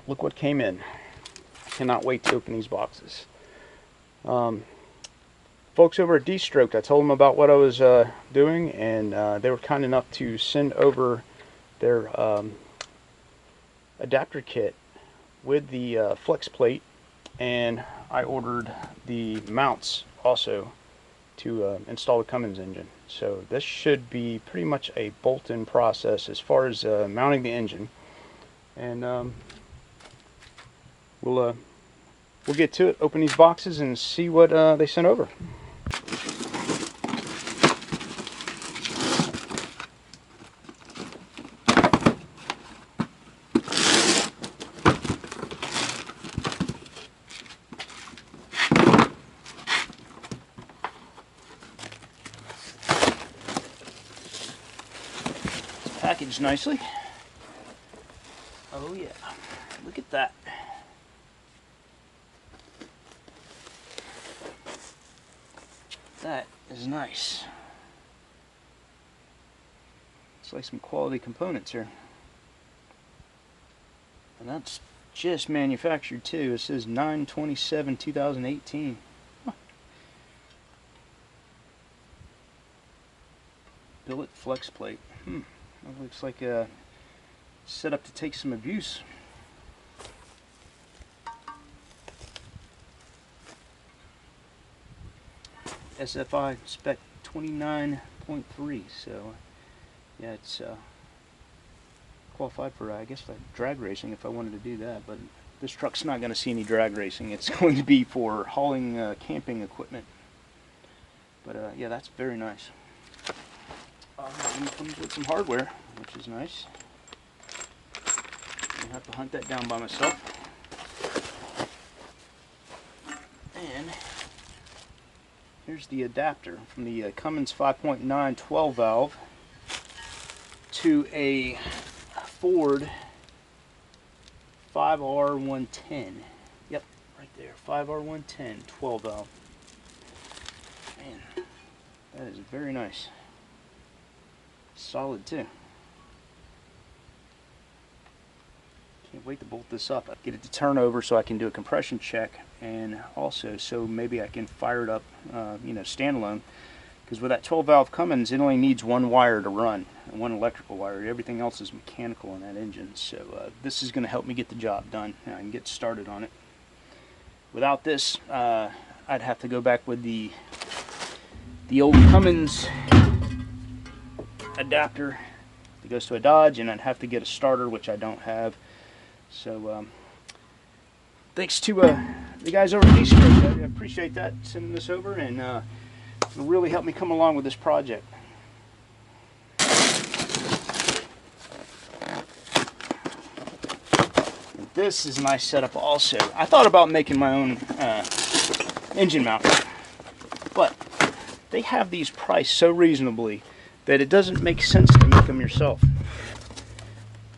look what came in. Cannot wait to open these boxes. Folks over at Destroked, I told them about what I was doing, and they were kind enough to send over their adapter kit with the flex plate, and I ordered the mounts also to install the Cummins engine. So this should be pretty much a bolt-in process as far as mounting the engine, and we'll get to it, open these boxes, and see what they sent over. Packaged nicely. Oh yeah, look at that. That is nice. It's like some quality components here. And that's just manufactured too. It says 9/27/2018. Huh. Billet flex plate. That looks like a setup to take some abuse. SFI spec 29.3, so yeah, it's qualified for, I guess, like drag racing if I wanted to do that, but this truck's not going to see any drag racing. It's going to be for hauling camping equipment. But yeah, that's very nice. It comes with some hardware, which is nice. I have to hunt that down by myself. And here's the adapter from the Cummins 5.9 12 valve to a Ford 5R110. Yep, right there, 5R110 12 valve. Man, that is very nice. Solid too. Can't wait to bolt this up. Get it to turn over so I can do a compression check, and also so maybe I can fire it up, you know, standalone. Because with that 12 valve Cummins, it only needs one wire to run, and one electrical wire. Everything else is mechanical in that engine. So this is going to help me get the job done, and I can get started on it. Without this, I'd have to go back with the old Cummins adapter that goes to a Dodge, and I'd have to get a starter, which I don't have. So thanks to the guys over at Destroked. I appreciate that, sending this over, and it'll really help me come along with this project. And this is a nice setup also. I thought about making my own engine mount, but they have these priced so reasonably that it doesn't make sense to make them yourself.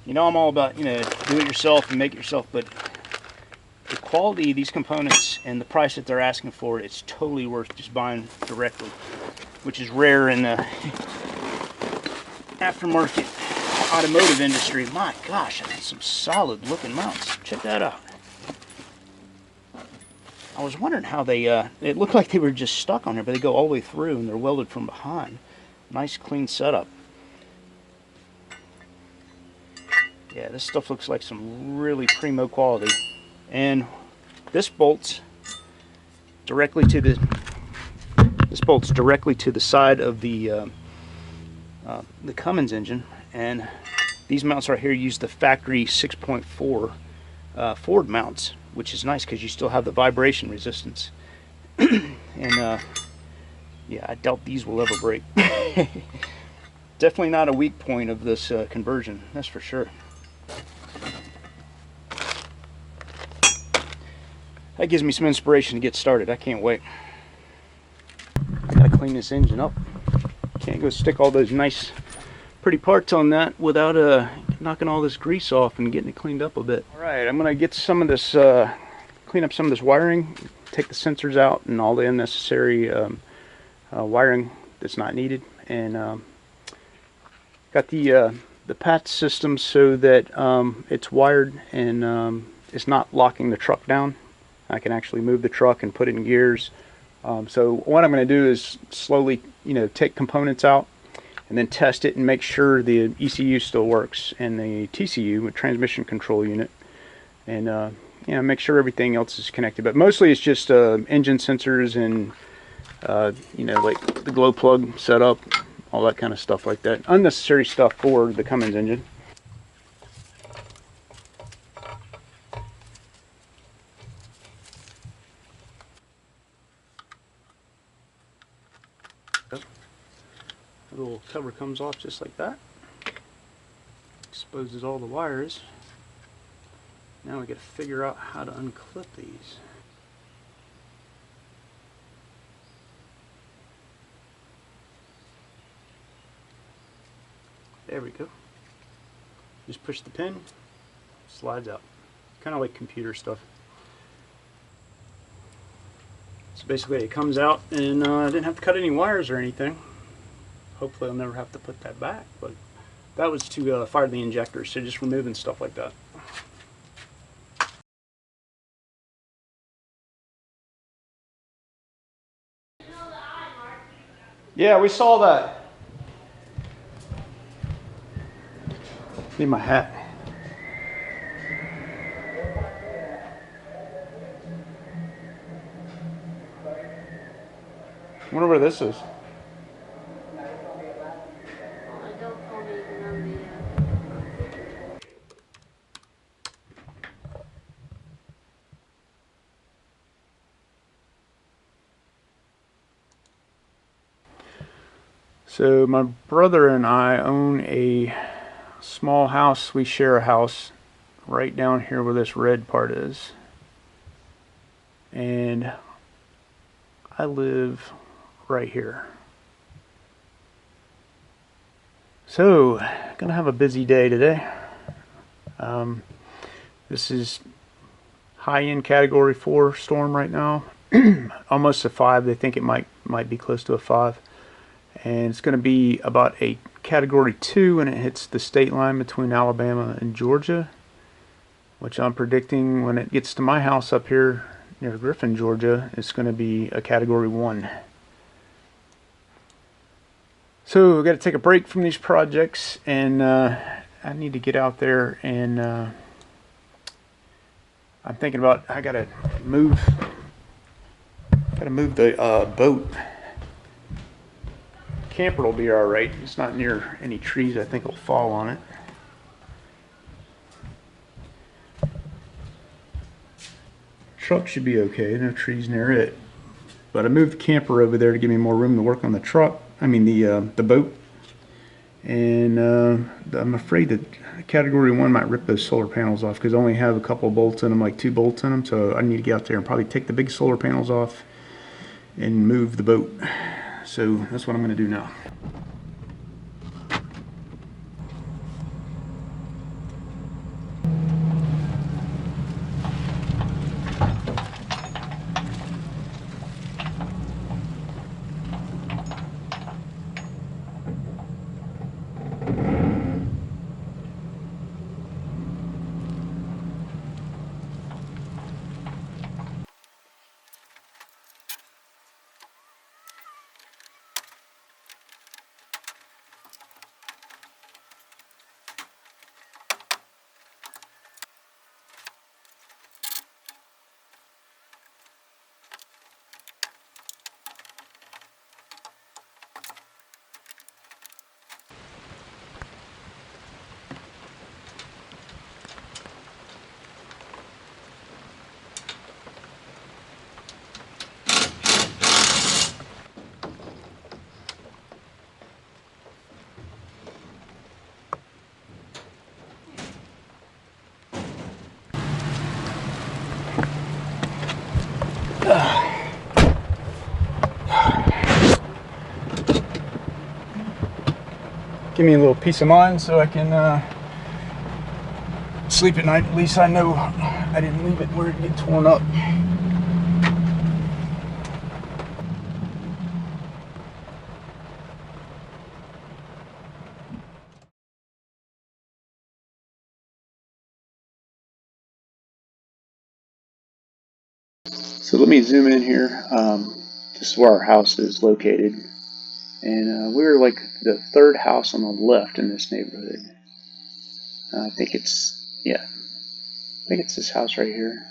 You know, I'm all about, you know, do it yourself and make it yourself, but the quality of these components and the price that they're asking for, it's totally worth just buying directly, which is rare in the aftermarket automotive industry. My gosh, that's some solid looking mounts. Check that out. I was wondering how they, it looked like they were just stuck on there, but they go all the way through and they're welded from behind. Nice clean setup. Yeah, this stuff looks like some really primo quality. And this bolts directly to the side of the Cummins engine, and these mounts right here use the factory 6.4 Ford mounts, which is nice because you still have the vibration resistance. And yeah, I doubt these will ever break. Definitely not a weak point of this conversion, that's for sure. That gives me some inspiration to get started. I can't wait. I gotta clean this engine up. Can't go stick all those nice, pretty parts on that without knocking all this grease off and getting it cleaned up a bit. All right, I'm gonna get some of this, clean up some of this wiring, take the sensors out and all the unnecessary wiring that's not needed, and got the the patch system so that it's wired and it's not locking the truck down. I can actually move the truck and put it in gears. So what I'm going to do is slowly, take components out and then test it and make sure the ECU still works and the TCU, with transmission control unit, and make sure everything else is connected. But mostly it's just engine sensors and like the glow plug setup, all that kind of stuff like that. Unnecessary stuff for the Cummins engine. The little cover comes off just like that. Exposes all the wires. Now we got to figure out how to unclip these. There we go. Just push the pin, slides out. Kind of like computer stuff. So basically it comes out, and I didn't have to cut any wires or anything. Hopefully I'll never have to put that back, but that was to fire the injector, so just removing stuff like that. Yeah, we saw that. Need my hat. I wonder where this is. So my brother and I own a small house. We share a house right down here where this red part is. And I live right here. So, gonna have a busy day today. This is high-end Category 4 storm right now. Almost a 5. They think it might be close to a 5. And it's going to be about a Category 2 when it hits the state line between Alabama and Georgia, which I'm predicting when it gets to my house up here near Griffin, Georgia, it's going to be a Category 1. So we've got to take a break from these projects, and I need to get out there, and I'm thinking about, I gotta move the boat. Camper will be all right. It's not near any trees. I think it'll fall on it. Truck should be okay. No trees near it. But I moved the camper over there to give me more room to work on the truck. I mean the boat. And I'm afraid that Category 1 might rip those solar panels off because I only have a couple of bolts in them, like 2 bolts in them. So I need to get out there and probably take the big solar panels off and move the boat. So that's what I'm going to do now. Give me a little peace of mind so I can sleep at night. At least I know I didn't leave it where it get torn up. So let me zoom in here. This is where our house is located. And we're like the third house on the left in this neighborhood. I think it's, yeah, I think it's this house right here.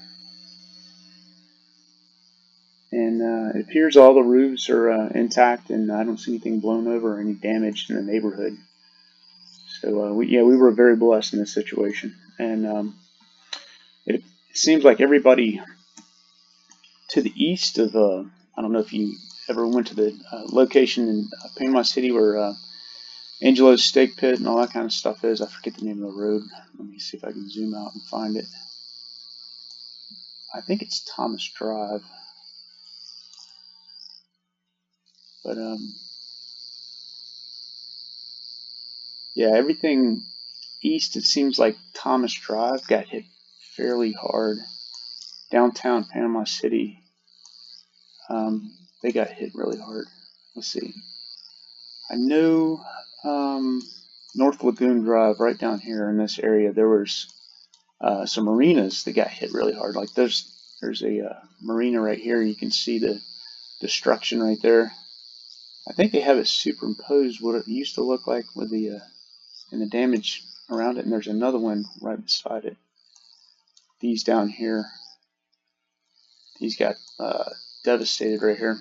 And it appears all the roofs are intact, and I don't see anything blown over or any damage in the neighborhood. So we were very blessed in this situation. And it seems like everybody to the east of, I don't know if you ever went to the location in Panama City where Angelo's Steak Pit and all that kind of stuff is. I forget the name of the road. Let me see if I can zoom out and find it. I think it's Thomas Drive. But yeah, everything east, it seems like Thomas Drive got hit fairly hard. Downtown Panama City, they got hit really hard. Let's see. I know North Lagoon Drive, right down here in this area, there was some marinas that got hit really hard. Like there's a marina right here. You can see the destruction right there. I think they have it superimposed what it used to look like with the and the damage around it. And there's another one right beside it. These down here, these got devastated right here.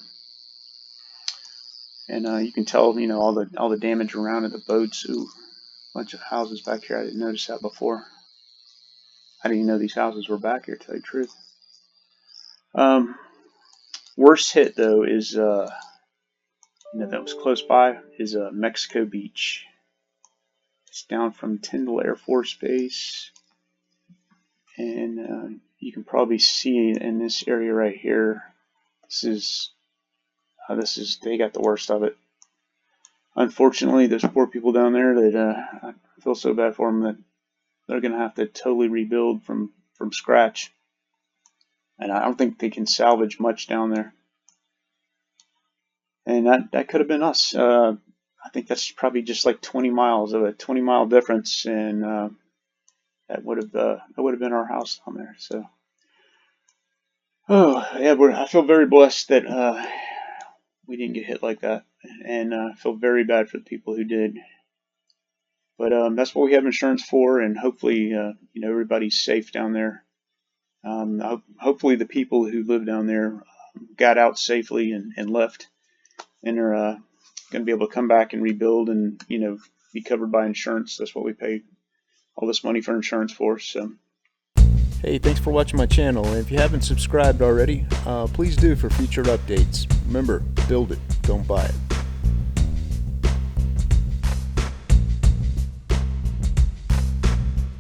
And you can tell, you know, all the damage around it, the boats. Ooh, a bunch of houses back here. I didn't notice that before. I didn't even know these houses were back here, to tell you the truth. Worst hit though is that was close by is Mexico Beach. It's down from Tyndall Air Force Base, and you can probably see in this area right here. This is they got the worst of it. Unfortunately, there's poor people down there that I feel so bad for them that they're going to have to totally rebuild from scratch, and I don't think they can salvage much down there. And that could have been us. I think that's probably just like 20 miles of a 20-mile difference, and that would have been our house down there. So, oh yeah, I feel very blessed that we didn't get hit like that, and I feel very bad for the people who did. But that's what we have insurance for, and hopefully, everybody's safe down there. Hopefully, the people who live down there got out safely and left, and are going to be able to come back and rebuild and be covered by insurance. That's what we pay all this money for insurance for. So hey, thanks for watching my channel, and if you haven't subscribed already, please do for future updates. Remember, build it, don't buy it.